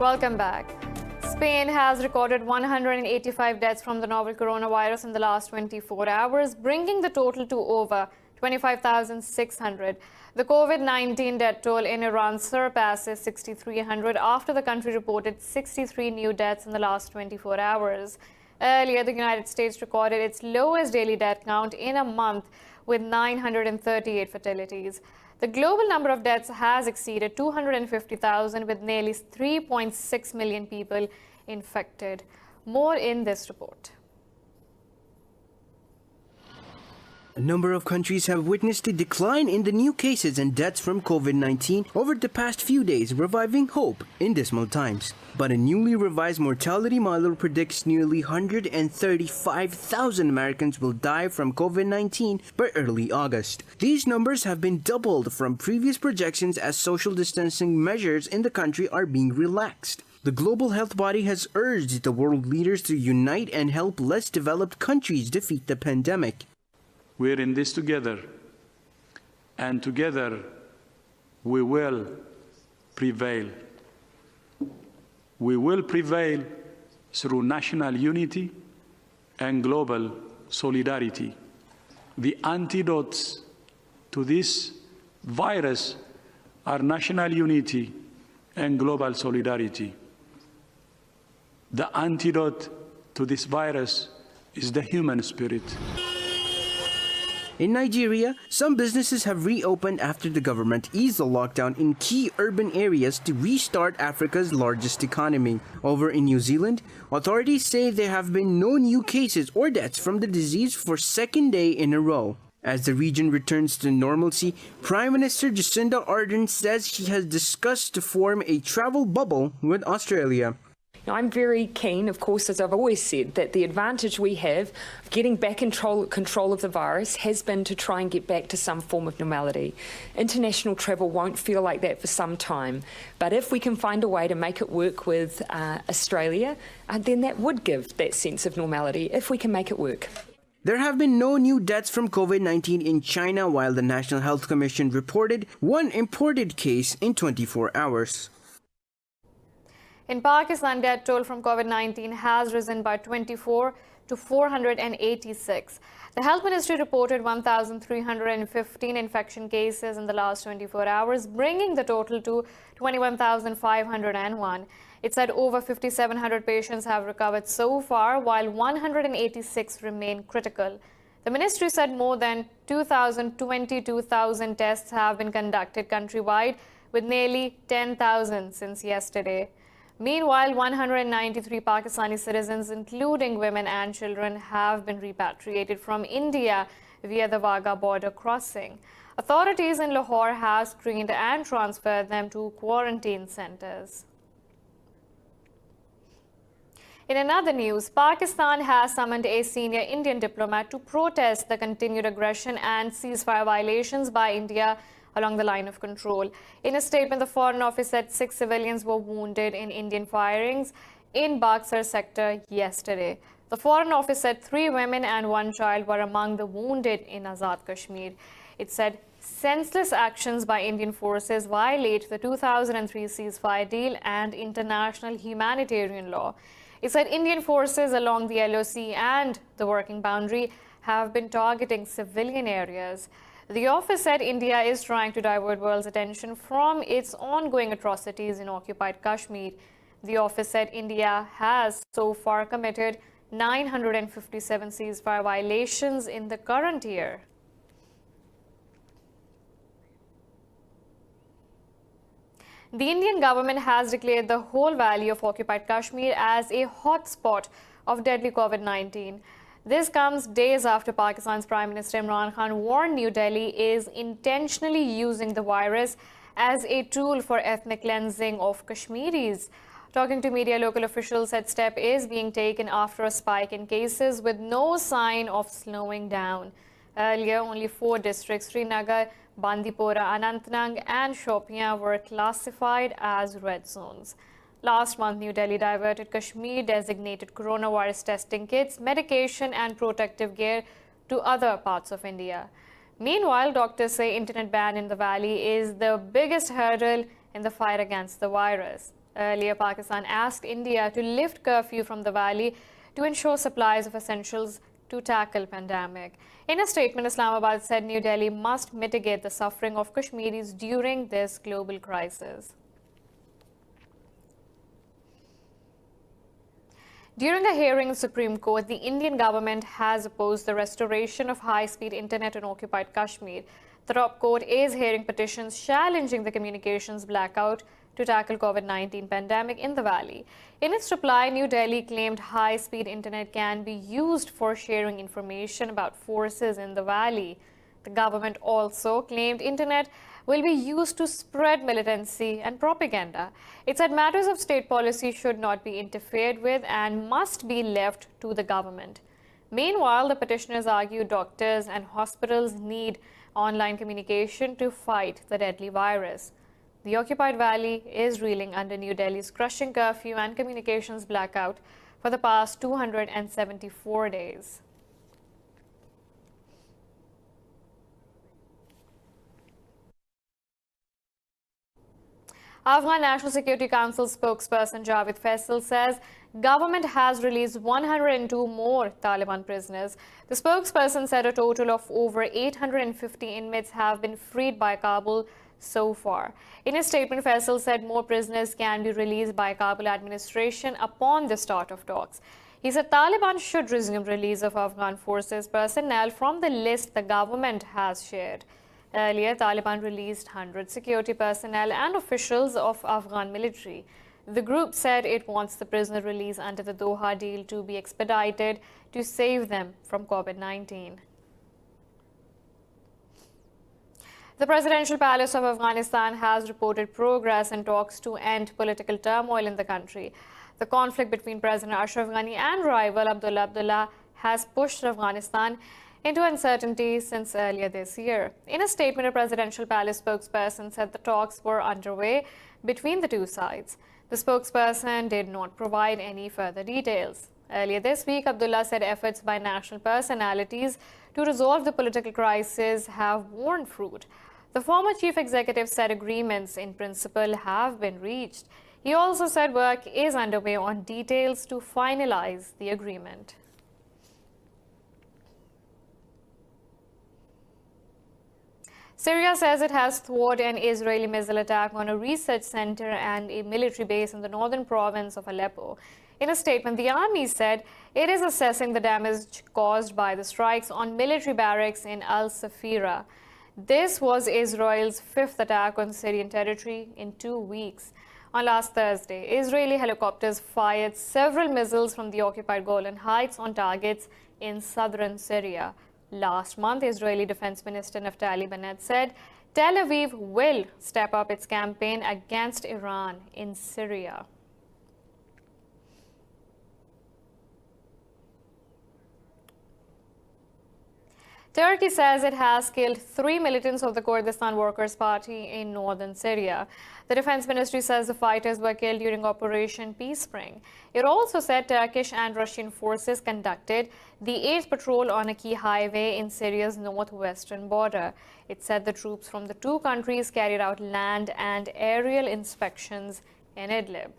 Welcome back. Spain has recorded 185 deaths from the novel coronavirus in the last 24 hours, bringing the total to over 25,600. The COVID-19 death toll in Iran surpasses 6,300 after the country reported 63 new deaths in the last 24 hours. Earlier, the United States recorded its lowest daily death count in a month with 938 fatalities. The global number of deaths has exceeded 250,000 with nearly 3.6 million people infected. More in this report. A number of countries have witnessed a decline in the new cases and deaths from COVID-19 over the past few days, reviving hope in dismal times. But a newly revised mortality model predicts nearly 135,000 Americans will die from COVID-19 by early August. These numbers have been doubled from previous projections as social distancing measures in the country are being relaxed. The global health body has urged the world leaders to unite and help less developed countries defeat the pandemic. We're in this together, and together we will prevail. We will prevail through national unity and global solidarity. The antidotes to this virus are national unity and global solidarity. The antidote to this virus is the human spirit. In Nigeria, some businesses have reopened after the government eased the lockdown in key urban areas to restart Africa's largest economy. Over in New Zealand, authorities say there have been no new cases or deaths from the disease for second day in a row. As the region returns to normalcy, Prime Minister Jacinda Ardern says she has discussed to form a travel bubble with Australia. Now, I'm very keen, of course, as I've always said, that the advantage we have of getting back in control of the virus has been to try and get back to some form of normality. International travel won't feel like that for some time, but if we can find a way to make it work with Australia, then that would give that sense of normality, if we can make it work. There have been no new deaths from COVID-19 in China, while the National Health Commission reported one imported case in 24 hours. In Pakistan, death toll from COVID-19 has risen by 24 to 486. The Health Ministry reported 1,315 infection cases in the last 24 hours, bringing the total to 21,501. It said over 5,700 patients have recovered so far, while 186 remain critical. The ministry said more than 22,000 tests have been conducted countrywide, with nearly 10,000 since yesterday. Meanwhile, 193 Pakistani citizens, including women and children, have been repatriated from India via the Wagah border crossing. Authorities in Lahore have screened and transferred them to quarantine centers. In another news, Pakistan has summoned a senior Indian diplomat to protest the continued aggression and ceasefire violations by India along the line of control. In a statement, the Foreign Office said 6 civilians were wounded in Indian firings in Bagsar sector yesterday. The Foreign Office said 3 women and 1 child were among the wounded in Azad Kashmir. It said senseless actions by Indian forces violate the 2003 ceasefire deal and international humanitarian law. It said Indian forces along the LOC and the working boundary have been targeting civilian areas. The office said India is trying to divert world's attention from its ongoing atrocities in occupied Kashmir. The office said India has so far committed 957 ceasefire violations in the current year. The Indian government has declared the whole valley of occupied Kashmir as a hotspot of deadly COVID-19. This comes days after Pakistan's Prime Minister Imran Khan warned New Delhi is intentionally using the virus as a tool for ethnic cleansing of Kashmiris. Talking to media, local officials said step is being taken after a spike in cases with no sign of slowing down. Earlier, only 4 districts, Srinagar, Bandipora, Anantnag and Shopian, were classified as red zones. Last month, New Delhi diverted Kashmir-designated coronavirus testing kits, medication and protective gear to other parts of India. Meanwhile, doctors say internet ban in the valley is the biggest hurdle in the fight against the virus. Earlier, Pakistan asked India to lift curfew from the valley to ensure supplies of essentials to tackle pandemic. In a statement, Islamabad said New Delhi must mitigate the suffering of Kashmiris during this global crisis. During a hearing in the Supreme Court, the Indian government has opposed the restoration of high-speed internet in occupied Kashmir. The top court is hearing petitions challenging the communications blackout to tackle COVID-19 pandemic in the valley. In its reply, New Delhi claimed high-speed internet can be used for sharing information about forces in the valley. The government also claimed internet will be used to spread militancy and propaganda. It said matters of state policy should not be interfered with and must be left to the government. Meanwhile, the petitioners argue doctors and hospitals need online communication to fight the deadly virus. The occupied valley is reeling under New Delhi's crushing curfew and communications blackout for the past 274 days. Afghan National Security Council spokesperson Javed Faisal says government has released 102 more Taliban prisoners. The spokesperson said a total of over 850 inmates have been freed by Kabul so far. In a statement, Faisal said more prisoners can be released by Kabul administration upon the start of talks. He said Taliban should resume release of Afghan forces personnel from the list the government has shared. Earlier, Taliban released 100 security personnel and officials of Afghan military. The group said it wants the prisoner release under the Doha deal to be expedited to save them from COVID-19. The presidential palace of Afghanistan has reported progress in talks to end political turmoil in the country. The conflict between President Ashraf Ghani and rival Abdullah has pushed Afghanistan into uncertainty since earlier this year. In a statement, a presidential palace spokesperson said the talks were underway between the two sides. The spokesperson did not provide any further details. Earlier this week, Abdullah said efforts by national personalities to resolve the political crisis have borne fruit. The former chief executive said agreements in principle have been reached. He also said work is underway on details to finalize the agreement. Syria says it has thwarted an Israeli missile attack on a research center and a military base in the northern province of Aleppo. In a statement, the army said it is assessing the damage caused by the strikes on military barracks in Al-Safira. This was Israel's fifth attack on Syrian territory in 2 weeks. On last Thursday, Israeli helicopters fired several missiles from the occupied Golan Heights on targets in southern Syria. Last month, Israeli Defense Minister Naftali Bennett said Tel Aviv will step up its campaign against Iran in Syria. Turkey says it has killed 3 militants of the Kurdistan Workers Party in northern Syria. The Defense Ministry says the fighters were killed during Operation Peace Spring. It also said Turkish and Russian forces conducted the 8th patrol on a key highway in Syria's northwestern border. It said the troops from the two countries carried out land and aerial inspections in Idlib.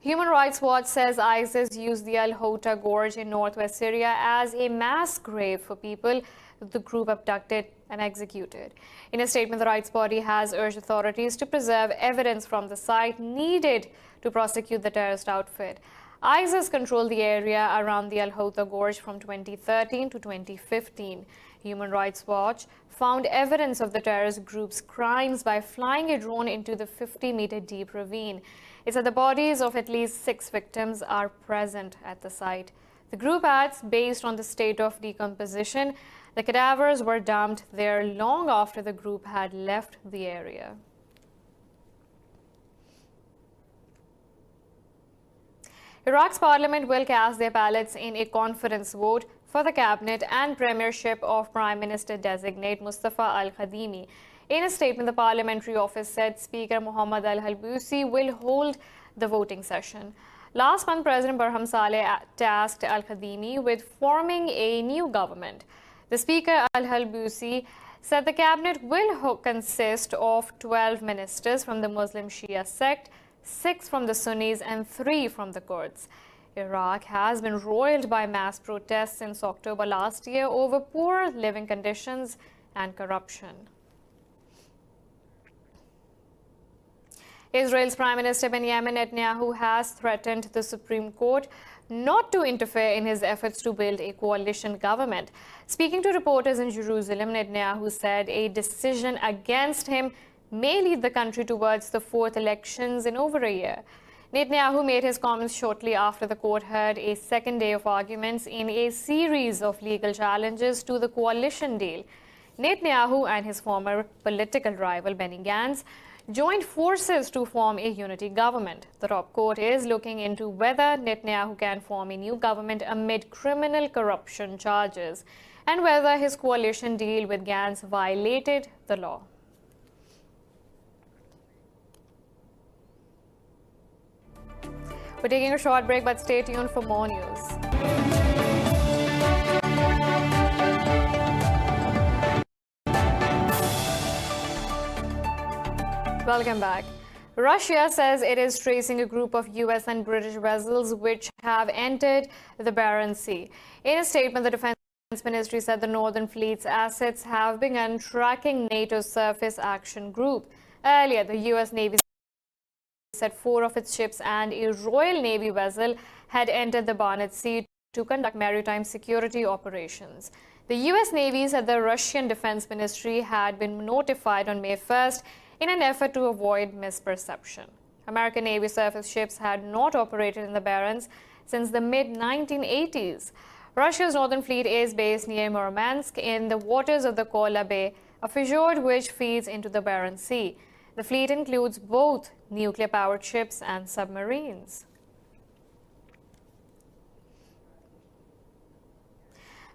Human Rights Watch says ISIS used the Al-Houta Gorge in northwest Syria as a mass grave for people the group abducted and executed. In a statement, the rights body has urged authorities to preserve evidence from the site needed to prosecute the terrorist outfit. ISIS controlled the area around the Al-Houta Gorge from 2013 to 2015. Human Rights Watch found evidence of the terrorist group's crimes by flying a drone into the 50-meter deep ravine. It said the bodies of at least 6 victims are present at the site. The group adds, based on the state of decomposition, the cadavers were dumped there long after the group had left the area. Iraq's parliament will cast their ballots in a conference vote for the cabinet and premiership of Prime Minister-designate Mustafa al-Kadhimi. In a statement, the parliamentary office said Speaker Mohammad al-Halbusi will hold the voting session. Last month, President Barham Saleh tasked al-Kadhimi with forming a new government. The Speaker al-Halbusi said the cabinet will consist of 12 ministers from the Muslim Shia sect, 6 from the Sunnis and 3 from the Kurds. Iraq has been roiled by mass protests since October last year over poor living conditions and corruption. Israel's Prime Minister Benjamin Netanyahu has threatened the Supreme Court not to interfere in his efforts to build a coalition government. Speaking to reporters in Jerusalem, Netanyahu said a decision against him may lead the country towards the 4th elections in over a year. Netanyahu made his comments shortly after the court heard a second day of arguments in a series of legal challenges to the coalition deal. Netanyahu and his former political rival Benny Gantz joined forces to form a unity government. The top court is looking into whether Netanyahu can form a new government amid criminal corruption charges and whether his coalition deal with Gantz violated the law. We're taking a short break, but stay tuned for more news. Welcome back. Russia says it is tracing a group of US and British vessels which have entered the Barents Sea. In a statement, the Defense Ministry said the Northern Fleet's assets have begun tracking NATO's Surface Action Group. Earlier, the US Navy said 4 of its ships and a Royal Navy vessel had entered the Barents Sea to conduct maritime security operations. The US Navy said the Russian Defense Ministry had been notified on May 1st in an effort to avoid misperception. American Navy surface ships had not operated in the Barents since the mid-1980s. Russia's Northern Fleet is based near Murmansk in the waters of the Kola Bay, a fjord which feeds into the Barents Sea. The fleet includes both nuclear-powered ships and submarines.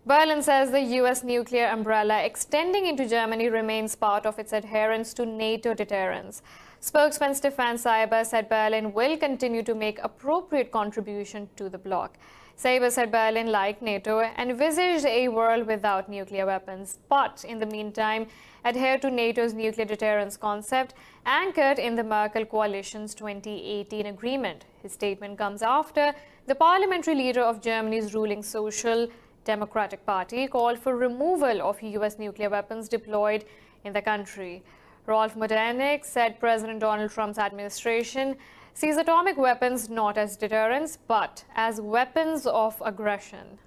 Berlin says the US nuclear umbrella extending into Germany remains part of its adherence to NATO deterrence. Spokesman Stefan Seiber said Berlin will continue to make appropriate contribution to the bloc. Seiber said Berlin, like NATO, envisaged a world without nuclear weapons, but in the meantime adhere to NATO's nuclear deterrence concept anchored in the Merkel coalition's 2018 agreement. His statement comes after the parliamentary leader of Germany's ruling Social Democratic Party called for removal of US nuclear weapons deployed in the country. Rolf Modernick said President Donald Trump's administration sees atomic weapons not as deterrence but as weapons of aggression.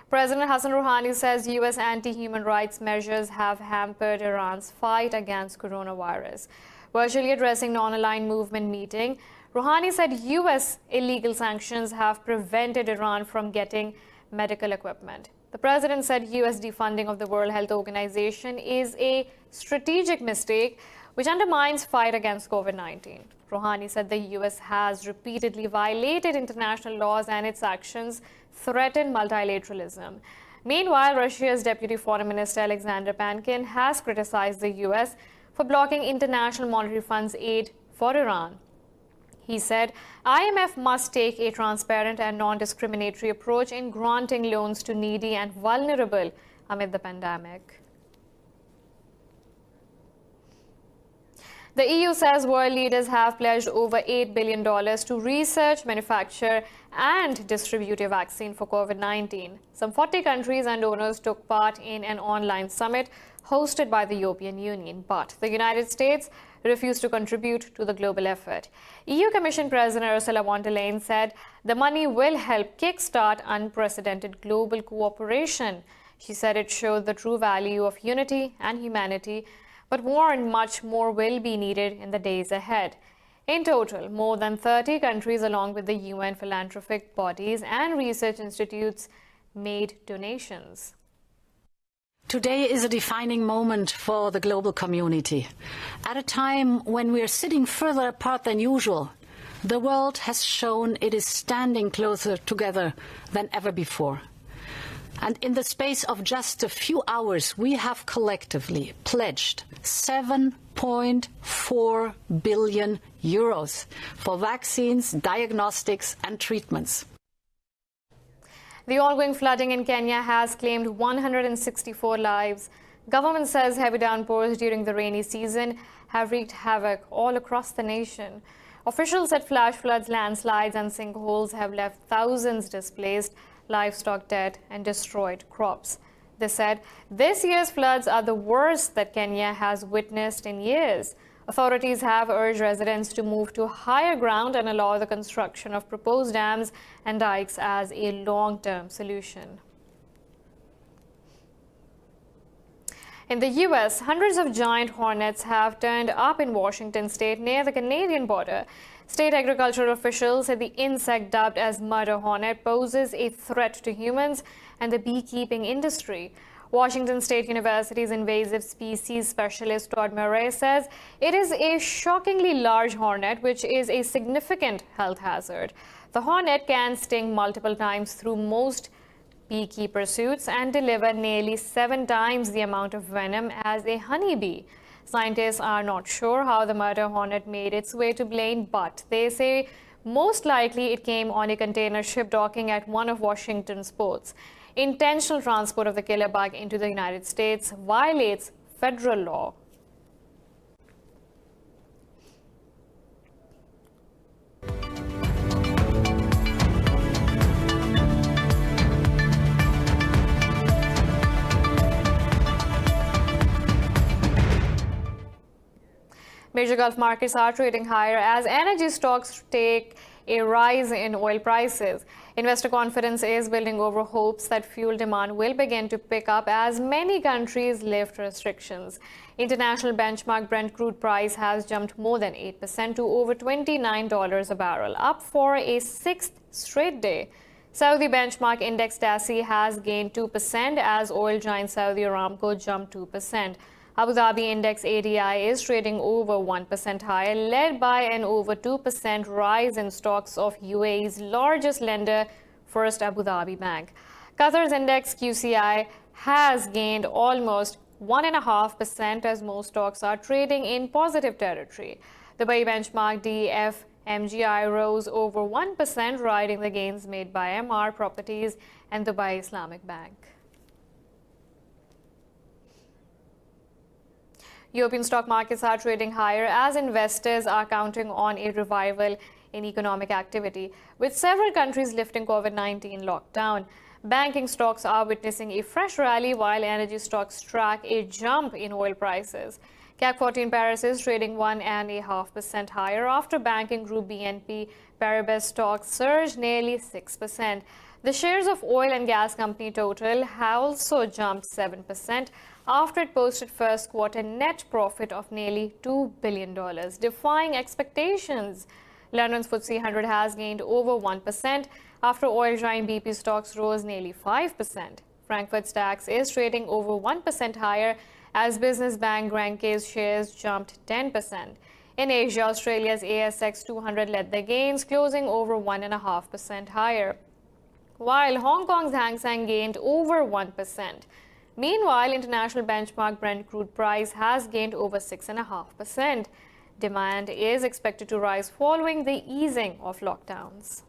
President Hassan Rouhani says US anti-human rights measures have hampered Iran's fight against coronavirus. Virtually addressing non-aligned movement meeting, Rouhani said US illegal sanctions have prevented Iran from getting medical equipment. The president said US defunding of the World Health Organization is a strategic mistake which undermines fight against COVID-19. Rouhani said the US has repeatedly violated international laws and its actions threaten multilateralism. Meanwhile, Russia's Deputy Foreign Minister Alexander Pankin has criticized the US for blocking International Monetary Fund's aid for Iran. He said IMF must take a transparent and non-discriminatory approach in granting loans to needy and vulnerable amid the pandemic. The EU says world leaders have pledged over $8 billion to research, manufacture and distribute a vaccine for COVID-19. Some 40 countries and donors took part in an online summit hosted by the European Union, but the United States refused to contribute to the global effort. EU Commission President Ursula von der Leyen said the money will help kickstart unprecedented global cooperation. She said it showed the true value of unity and humanity, but warned much more will be needed in the days ahead. In total, more than 30 countries along with the UN philanthropic bodies and research institutes made donations. Today is a defining moment for the global community. At a time when we are sitting further apart than usual, the world has shown it is standing closer together than ever before. And in the space of just a few hours, we have collectively pledged 7.4 billion euros for vaccines, diagnostics and treatments. The ongoing flooding in Kenya has claimed 164 lives. Government says heavy downpours during the rainy season have wreaked havoc all across the nation. Officials said flash floods, landslides and sinkholes have left thousands displaced, livestock dead and destroyed crops. They said this year's floods are the worst that Kenya has witnessed in years. Authorities have urged residents to move to higher ground and allow the construction of proposed dams and dikes as a long-term solution. In the U.S., hundreds of giant hornets have turned up in Washington state near the Canadian border. State agricultural officials said the insect dubbed as murder hornet poses a threat to humans and the beekeeping industry. Washington State University's invasive species specialist Todd Murray says it is a shockingly large hornet, which is a significant health hazard. The hornet can sting multiple times through most beekeeper suits and deliver nearly 7 times the amount of venom as a honeybee. Scientists are not sure how the murder hornet made its way to Blaine, but they say most likely it came on a container ship docking at one of Washington's ports. Intentional transport of the killer bug into the United States violates federal law. Major Gulf markets are trading higher as energy stocks take a rise in oil prices. Investor confidence is building over hopes that fuel demand will begin to pick up as many countries lift restrictions. International benchmark Brent crude price has jumped more than 8% to over $29 a barrel, up for a 6th straight day. Saudi benchmark index DASI has gained 2% as oil giant Saudi Aramco jumped 2%. Abu Dhabi index ADI is trading over 1% higher, led by an over 2% rise in stocks of UAE's largest lender, First Abu Dhabi Bank. Qatar's index QCI has gained almost 1.5% as most stocks are trading in positive territory. The Dubai benchmark DFMGI rose over 1%, riding the gains made by MR Properties and Dubai Islamic Bank. European stock markets are trading higher as investors are counting on a revival in economic activity, with several countries lifting COVID-19 lockdown. Banking stocks are witnessing a fresh rally while energy stocks track a jump in oil prices. CAC 40 Paris is trading 1.5% higher after banking group BNP Paribas stocks surged nearly 6%. The shares of oil and gas company Total have also jumped 7% after it posted first quarter net profit of nearly $2 billion, defying expectations. London's FTSE 100 has gained over 1% after oil giant BP stocks rose nearly 5%. Frankfurt's DAX is trading over 1% higher as business bank Grenke's shares jumped 10%. In Asia, Australia's ASX 200 led the gains, closing over 1.5% higher, while Hong Kong's Hang Seng gained over 1%. Meanwhile, international benchmark Brent crude price has gained over 6.5%. Demand is expected to rise following the easing of lockdowns.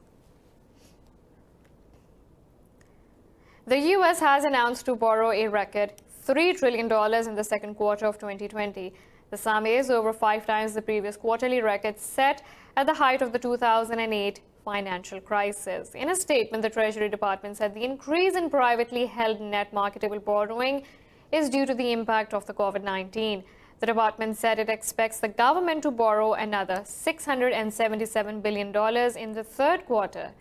The U.S. has announced to borrow a record $3 trillion in the second quarter of 2020. The sum is over 5 times the previous quarterly record set at the height of the 2008 financial crisis. In a statement, the Treasury Department said the increase in privately held net marketable borrowing is due to the impact of the COVID-19. The department said it expects the government to borrow another $677 billion in the third quarter.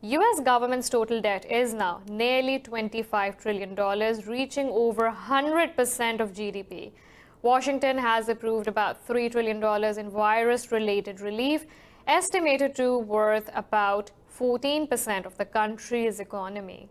U.S. government's total debt is now nearly $25 trillion, reaching over 100% of GDP. Washington has approved about $3 trillion in virus-related relief, estimated to worth about 14% of the country's economy.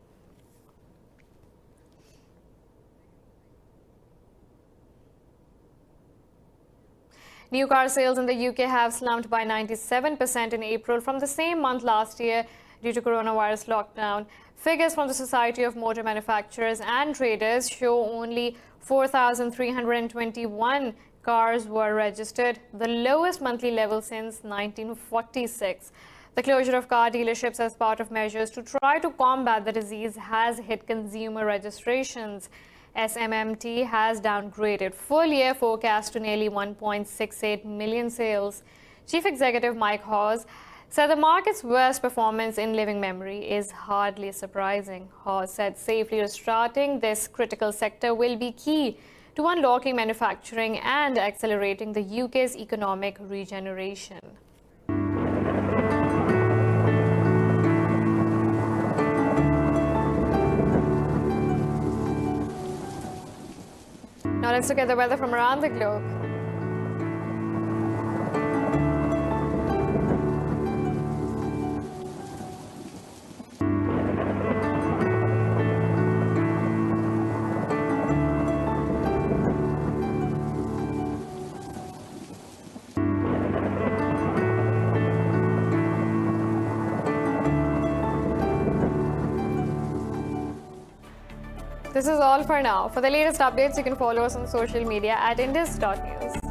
New car sales in the UK have slumped by 97% in April from the same month last year due to coronavirus lockdown. Figures from the Society of Motor Manufacturers and Traders show only 4,321 cars were registered, the lowest monthly level since 1946. The closure of car dealerships as part of measures to try to combat the disease has hit consumer registrations. SMMT has downgraded full-year forecast to nearly 1.68 million sales. Chief Executive Mike Hawes said the market's worst performance in living memory is hardly surprising. Hawes said safely restarting this critical sector will be key to unlocking manufacturing and accelerating the UK's economic regeneration. Now let's look at the weather from around the globe. This is all for now. For the latest updates, you can follow us on social media at indus.news.